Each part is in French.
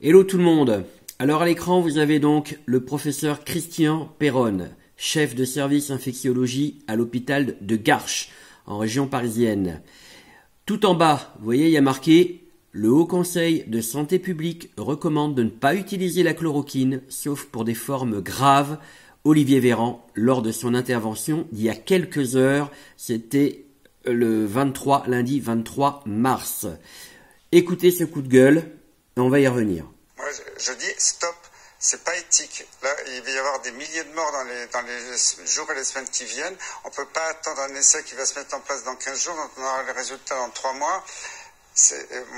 Hello tout le monde. Alors à l'écran, vous avez donc le professeur Christian Perronne, chef de service infectiologie à l'hôpital de Garches, en région parisienne. Tout en bas, vous voyez, il y a marqué « Le Haut Conseil de santé publique recommande de ne pas utiliser la chloroquine, sauf pour des formes graves ». Olivier Véran, lors de son intervention d'il y a quelques heures, c'était le lundi 23 mars. Écoutez ce coup de gueule. On va y revenir. Moi, je dis stop, c'est pas éthique. Là, il va y avoir des milliers de morts dans les jours et les semaines qui viennent. On peut pas attendre un essai qui va se mettre en place dans 15 jours, donc on aura les résultats dans 3 mois.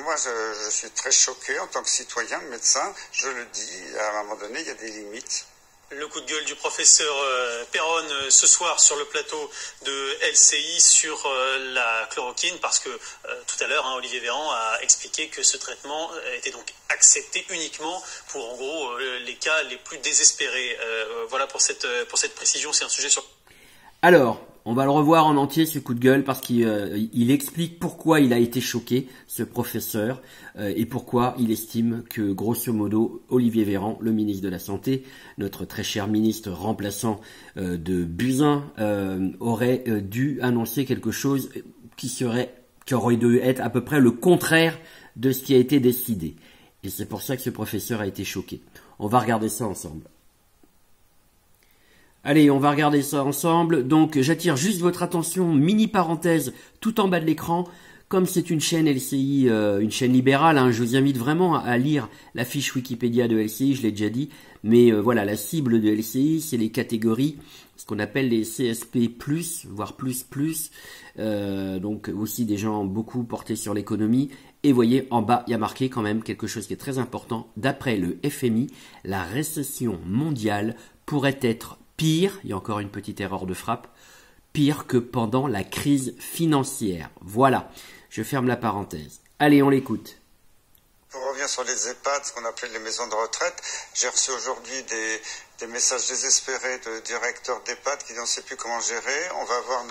Moi, je suis très choqué en tant que citoyen, médecin. Je le dis, à un moment donné, il y a des limites. Le coup de gueule du professeur Perronne ce soir sur le plateau de LCI sur la chloroquine parce que tout à l'heure Olivier Véran a expliqué que ce traitement était donc accepté uniquement pour en gros les cas les plus désespérés. Voilà pour cette précision, c'est un sujet sur... Alors, on va le revoir en entier ce coup de gueule parce qu'il explique pourquoi il a été choqué, ce professeur, et pourquoi il estime que, grosso modo, Olivier Véran, le ministre de la Santé, notre très cher ministre remplaçant de Buzyn, aurait dû annoncer quelque chose qui aurait dû être à peu près le contraire de ce qui a été décidé. Et c'est pour ça que ce professeur a été choqué. On va regarder ça ensemble. Allez, on va regarder ça ensemble. Donc, j'attire juste votre attention, mini parenthèse, tout en bas de l'écran. Comme c'est une chaîne LCI, une chaîne libérale, je vous invite vraiment à lire la fiche Wikipédia de LCI, je l'ai déjà dit. Mais voilà, la cible de LCI, c'est les catégories, ce qu'on appelle les CSP+, voire plus+. Donc aussi des gens beaucoup portés sur l'économie. Et vous voyez, en bas, il y a marqué quand même quelque chose qui est très important. D'après le FMI, la récession mondiale pourrait être pire, il y a encore une petite erreur de frappe, pire que pendant la crise financière. Voilà, je ferme la parenthèse. Allez, on l'écoute. Pour revenir sur les EHPAD, ce qu'on appelait les maisons de retraite, j'ai reçu aujourd'hui des messages désespérés de directeurs d'EHPAD qui disent on ne sait plus comment gérer, on va voir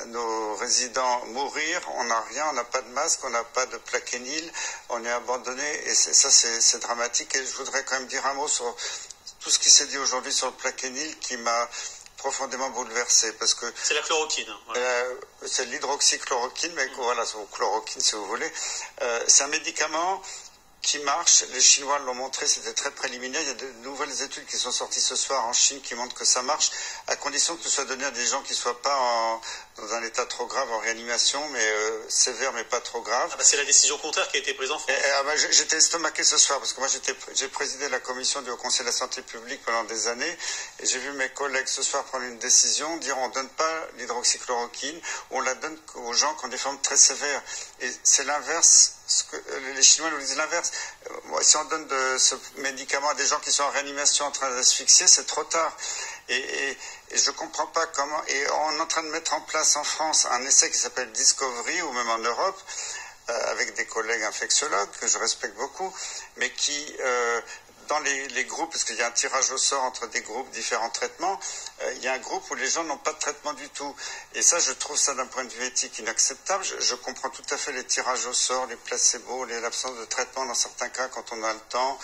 nos résidents mourir, on n'a rien, on n'a pas de masque, on n'a pas de plaquenil, on est abandonné et ça c'est dramatique. Et je voudrais quand même dire un mot sur tout ce qui s'est dit aujourd'hui sur le plaquenil qui m'a profondément bouleversé parce que c'est la chloroquine. Voilà. C'est l'hydroxychloroquine, mais voilà, ou chloroquine si vous voulez. C'est un médicament qui marche. Les Chinois l'ont montré, c'était très préliminaire. Il y a de nouvelles études qui sont sorties ce soir en Chine qui montrent que ça marche, à condition que ce soit donné à des gens qui ne soient pas dans un état trop grave en réanimation, mais sévère mais pas trop grave. C'est la décision contraire qui a été prise en France. J'étais estomaqué ce soir parce que moi j'ai présidé la commission du Haut Conseil de la santé publique pendant des années et j'ai vu mes collègues ce soir prendre une décision, dire on ne donne pas l'hydroxychloroquine, on la donne aux gens qui ont des formes très sévères. Et c'est l'inverse. Les Chinois nous disent l'inverse. Si on donne ce médicament à des gens qui sont en réanimation en train d'asphyxier, c'est trop tard. Et je comprends pas comment. Et on est en train de mettre en place en France un essai qui s'appelle Discovery, ou même en Europe, avec des collègues infectiologues que je respecte beaucoup, mais qui dans les groupes, parce qu'il y a un tirage au sort entre des groupes, différents traitements, il y a un groupe où les gens n'ont pas de traitement du tout. Et ça, je trouve ça d'un point de vue éthique inacceptable. Je comprends tout à fait les tirages au sort, les placebos, l'absence de traitement dans certains cas quand on a le temps.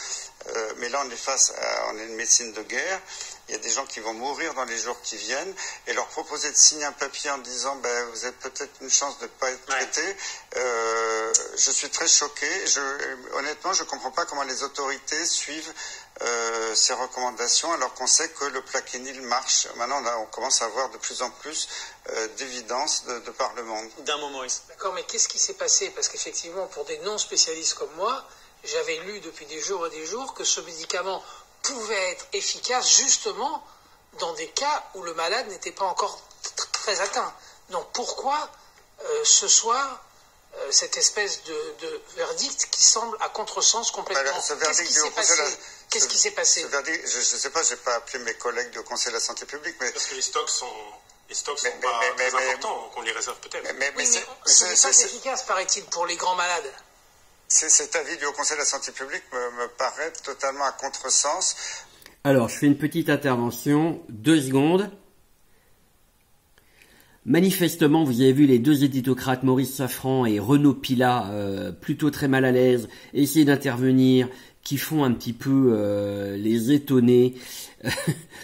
Mais là, on est une médecine de guerre. Il y a des gens qui vont mourir dans les jours qui viennent et leur proposer de signer un papier en disant vous avez peut-être une chance de ne pas être traité. Je suis très choqué. Honnêtement, je ne comprends pas comment les autorités suivent ces recommandations alors qu'on sait que le plaquenil marche. Maintenant, on commence à avoir de plus en plus d'évidence de par le monde. D'un moment, oui. D'accord, mais qu'est-ce qui s'est passé? Parce qu'effectivement, pour des non-spécialistes comme moi, j'avais lu depuis des jours et des jours que ce médicament pouvait être efficace justement dans des cas où le malade n'était pas encore très atteint. Donc pourquoi ce soir cette espèce de verdict qui semble à contresens complètement? Qu'est-ce qui s'est passé? Ce verdict, je ne sais pas, je n'ai pas appelé mes collègues du Conseil de la santé publique. Mais... Parce que les stocks sont pas très importants, donc on les réserve peut-être. Mais ce n'est pas efficace, paraît-il, pour les grands malades. Cet avis du Haut Conseil de la santé publique me paraît totalement à contresens. Alors, je fais une petite intervention, 2 secondes. Manifestement, vous avez vu les deux éditocrates, Maurice Safran et Renaud Pilat, plutôt très mal à l'aise, essayer d'intervenir, qui font un petit peu les étonner.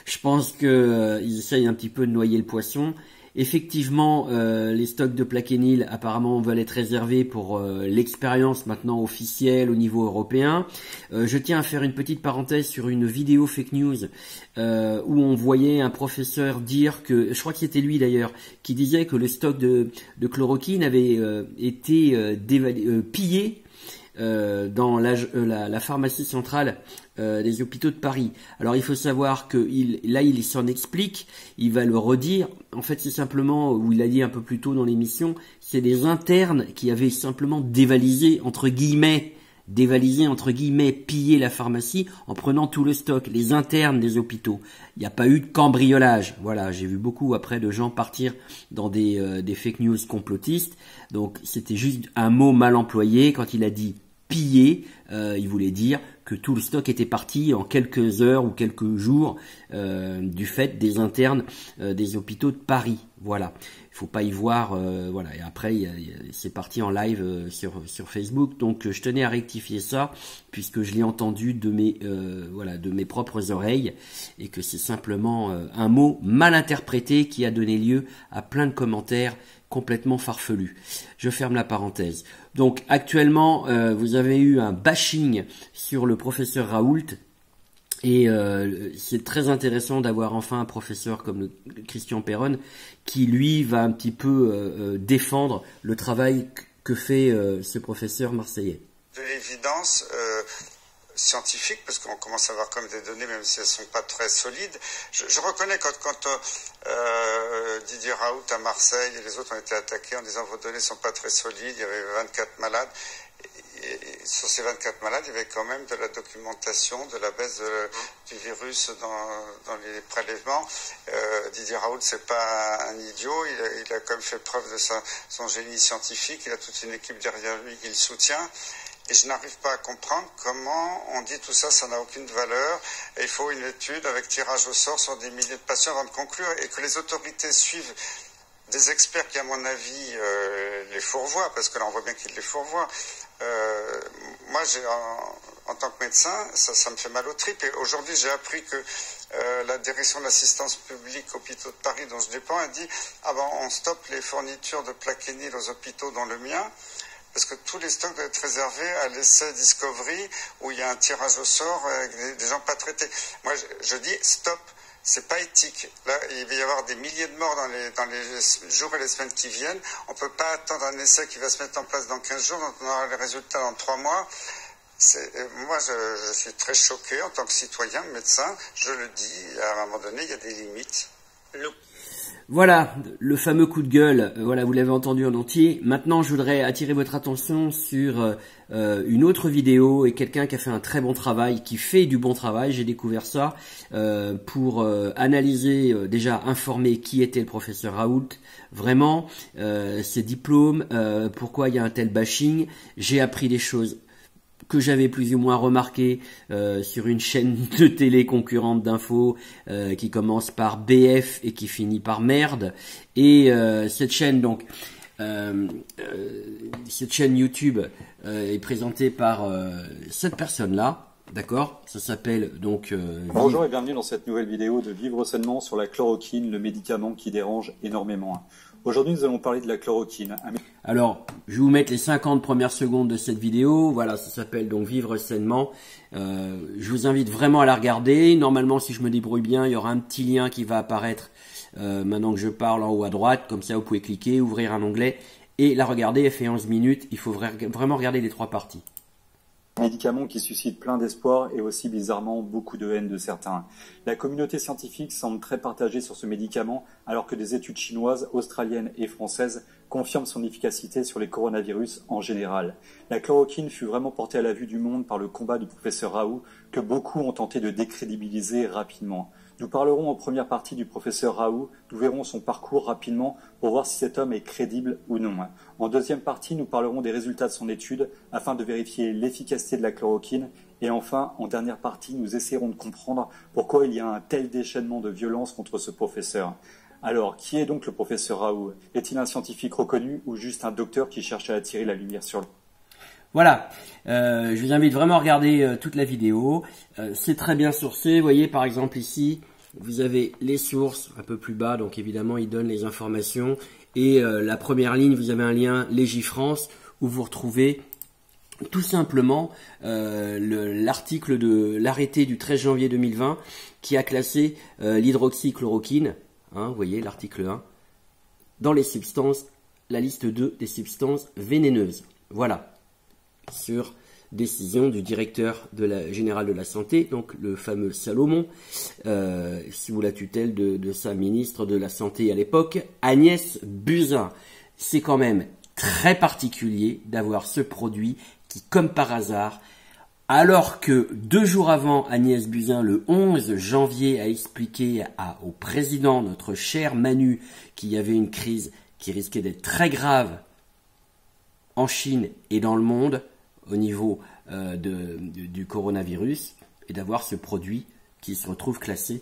Je pense que ils essayent un petit peu de noyer le poisson. Effectivement, les stocks de Plaquenil apparemment veulent être réservés pour l'expérience maintenant officielle au niveau européen. Je tiens à faire une petite parenthèse sur une vidéo fake news où on voyait un professeur dire que, je crois que c'était lui d'ailleurs, qui disait que le stock de chloroquine avait été pillé dans la pharmacie centrale des hôpitaux de Paris. Alors il faut savoir que il s'en explique, il va le redire. En fait, c'est simplement, ou il l'a dit un peu plus tôt dans l'émission, c'est des internes qui avaient simplement dévalisé entre guillemets, pillé la pharmacie en prenant tout le stock, les internes des hôpitaux. Il n'y a pas eu de cambriolage. Voilà, j'ai vu beaucoup après de gens partir dans des fake news complotistes. Donc c'était juste un mot mal employé. Quand il a dit piller, il voulait dire que tout le stock était parti en quelques heures ou quelques jours du fait des internes des hôpitaux de Paris. Voilà, il faut pas y voir. Voilà, et après c'est parti en live sur Facebook. Donc je tenais à rectifier ça puisque je l'ai entendu de mes propres oreilles et que c'est simplement un mot mal interprété qui a donné lieu à plein de commentaires complètement farfelu. Je ferme la parenthèse. Donc actuellement, vous avez eu un bashing sur le professeur Raoult et c'est très intéressant d'avoir enfin un professeur comme Christian Perron qui lui va un petit peu défendre le travail que fait ce professeur marseillais. De l'évidence scientifique, parce qu'on commence à avoir comme des données, même si elles sont pas très solides. Je reconnais quand Didier Raoult à Marseille et les autres ont été attaqués en disant vos données sont pas très solides, il y avait 24 malades. Et sur ces 24 malades, il y avait quand même de la documentation de la baisse du virus dans les prélèvements. Didier Raoult, c'est pas un idiot, il a quand même fait preuve de son génie scientifique, il a toute une équipe derrière lui qui le soutient. Et je n'arrive pas à comprendre comment on dit tout ça, ça n'a aucune valeur. Et il faut une étude avec tirage au sort sur des milliers de patients avant de conclure. Et que les autorités suivent des experts qui, à mon avis, les fourvoient, parce que là, on voit bien qu'ils les fourvoient. Moi, en tant que médecin, ça me fait mal aux tripes. Et aujourd'hui, j'ai appris que la direction de l'assistance publique hôpitaux de Paris, dont je dépends, a dit « Ah ben, on stoppe les fournitures de Plaquenil aux hôpitaux, dont le mien ». Parce que tous les stocks doivent être réservés à l'essai Discovery où il y a un tirage au sort avec des gens pas traités. Moi, je dis stop, c'est pas éthique. Là, il va y avoir des milliers de morts dans les jours et les semaines qui viennent. On peut pas attendre un essai qui va se mettre en place dans 15 jours, donc on aura les résultats dans 3 mois. Moi, je suis très choqué en tant que citoyen, médecin. Je le dis, à un moment donné, il y a des limites. Voilà, le fameux coup de gueule, voilà, vous l'avez entendu en entier. Maintenant, je voudrais attirer votre attention sur une autre vidéo et quelqu'un qui a fait un très bon travail, qui fait du bon travail. J'ai découvert ça pour analyser, déjà informer qui était le professeur Raoult, vraiment, ses diplômes, pourquoi il y a un tel bashing. J'ai appris des choses que j'avais plus ou moins remarqué sur une chaîne de télé concurrente d'infos qui commence par BF et qui finit par merde. Et cette chaîne donc, cette chaîne YouTube est présentée par cette personne-là, d'accord? Ça s'appelle donc... Bonjour et bienvenue dans cette nouvelle vidéo de Vivre sainement sur la chloroquine, le médicament qui dérange énormément. Aujourd'hui, nous allons parler de la chloroquine. Alors, je vais vous mettre les 50 premières secondes de cette vidéo. Voilà, ça s'appelle donc Vivre sainement. Je vous invite vraiment à la regarder. Normalement, si je me débrouille bien, il y aura un petit lien qui va apparaître maintenant que je parle en haut à droite. Comme ça, vous pouvez cliquer, ouvrir un onglet et la regarder. Elle fait 11 minutes. Il faut vraiment regarder les 3 parties. Médicament qui suscite plein d'espoir et aussi bizarrement beaucoup de haine de certains. La communauté scientifique semble très partagée sur ce médicament alors que des études chinoises, australiennes et françaises confirment son efficacité sur les coronavirus en général. La chloroquine fut vraiment portée à la vue du monde par le combat du professeur Raoult que beaucoup ont tenté de décrédibiliser rapidement. Nous parlerons en première partie du professeur Raoult, nous verrons son parcours rapidement pour voir si cet homme est crédible ou non. En deuxième partie, nous parlerons des résultats de son étude afin de vérifier l'efficacité de la chloroquine. Et enfin, en dernière partie, nous essaierons de comprendre pourquoi il y a un tel déchaînement de violence contre ce professeur. Alors, qui est donc le professeur Raoult? Est-il un scientifique reconnu ou juste un docteur qui cherche à attirer la lumière sur lui? Voilà, je vous invite vraiment à regarder toute la vidéo. C'est très bien sourcé. Vous voyez par exemple ici, vous avez les sources un peu plus bas, donc évidemment il donne les informations. Et la première ligne, vous avez un lien Légifrance où vous retrouvez tout simplement l'article de l'arrêté du 13 janvier 2020 qui a classé l'hydroxychloroquine, vous voyez l'article 1, dans les substances, la liste 2 des substances vénéneuses. Voilà, sur décision du directeur général de la santé, donc le fameux Salomon, sous la tutelle de sa ministre de la Santé à l'époque, Agnès Buzyn. C'est quand même très particulier d'avoir ce produit qui, comme par hasard, alors que 2 jours avant, Agnès Buzyn, le 11 janvier, a expliqué au président, notre cher Manu, qu'il y avait une crise qui risquait d'être très grave en Chine et dans le monde au niveau du coronavirus, et d'avoir ce produit qui se retrouve classé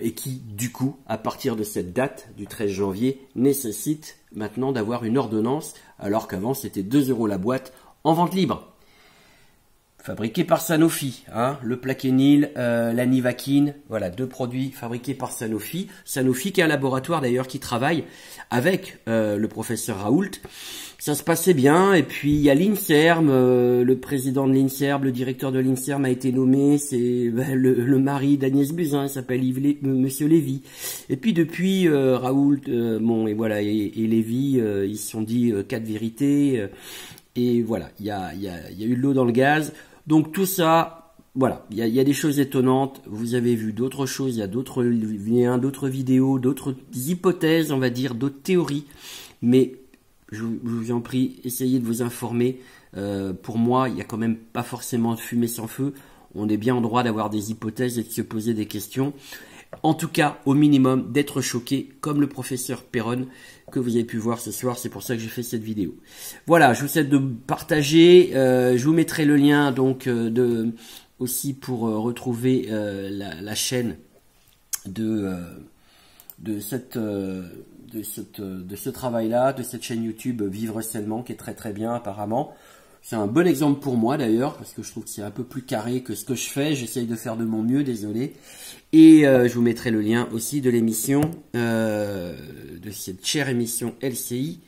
et qui, du coup, à partir de cette date du 13 janvier, nécessite maintenant d'avoir une ordonnance, alors qu'avant c'était 2 € la boîte en vente libre. Fabriqué par Sanofi, le Plaquenil, la Nivaquine, voilà, 2 produits fabriqués par Sanofi. Sanofi qui est un laboratoire d'ailleurs qui travaille avec le professeur Raoult. Ça se passait bien, et puis il y a l'INSERM, le président de l'INSERM, le directeur de l'INSERM a été nommé, c'est le mari d'Agnès Buzyn, il s'appelle Monsieur Lévy. Et puis depuis Raoult, et voilà, et Lévy, ils se sont dit 4 vérités, et voilà, il y a eu de l'eau dans le gaz. Donc tout ça, voilà, il y a des choses étonnantes. Vous avez vu d'autres choses, il y a d'autres liens, d'autres vidéos, d'autres hypothèses, on va dire, d'autres théories. Mais je vous en prie, essayez de vous informer. Pour moi, il n'y a quand même pas forcément de fumée sans feu. On est bien en droit d'avoir des hypothèses et de se poser des questions. En tout cas, au minimum, d'être choqué, comme le professeur Perron que vous avez pu voir ce soir. C'est pour ça que j'ai fait cette vidéo. Voilà, je vous souhaite de partager. Je vous mettrai le lien donc aussi pour retrouver la chaîne de ce travail-là, de cette chaîne YouTube Vivre Sainement, qui est très très bien apparemment. C'est un bon exemple pour moi d'ailleurs, parce que je trouve que c'est un peu plus carré que ce que je fais. J'essaye de faire de mon mieux, désolé. Et je vous mettrai le lien aussi de l'émission, de cette chère émission LCI,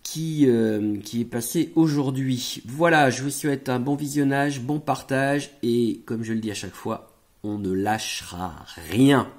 qui est passée aujourd'hui. Voilà, je vous souhaite un bon visionnage, bon partage, et comme je le dis à chaque fois, on ne lâchera rien.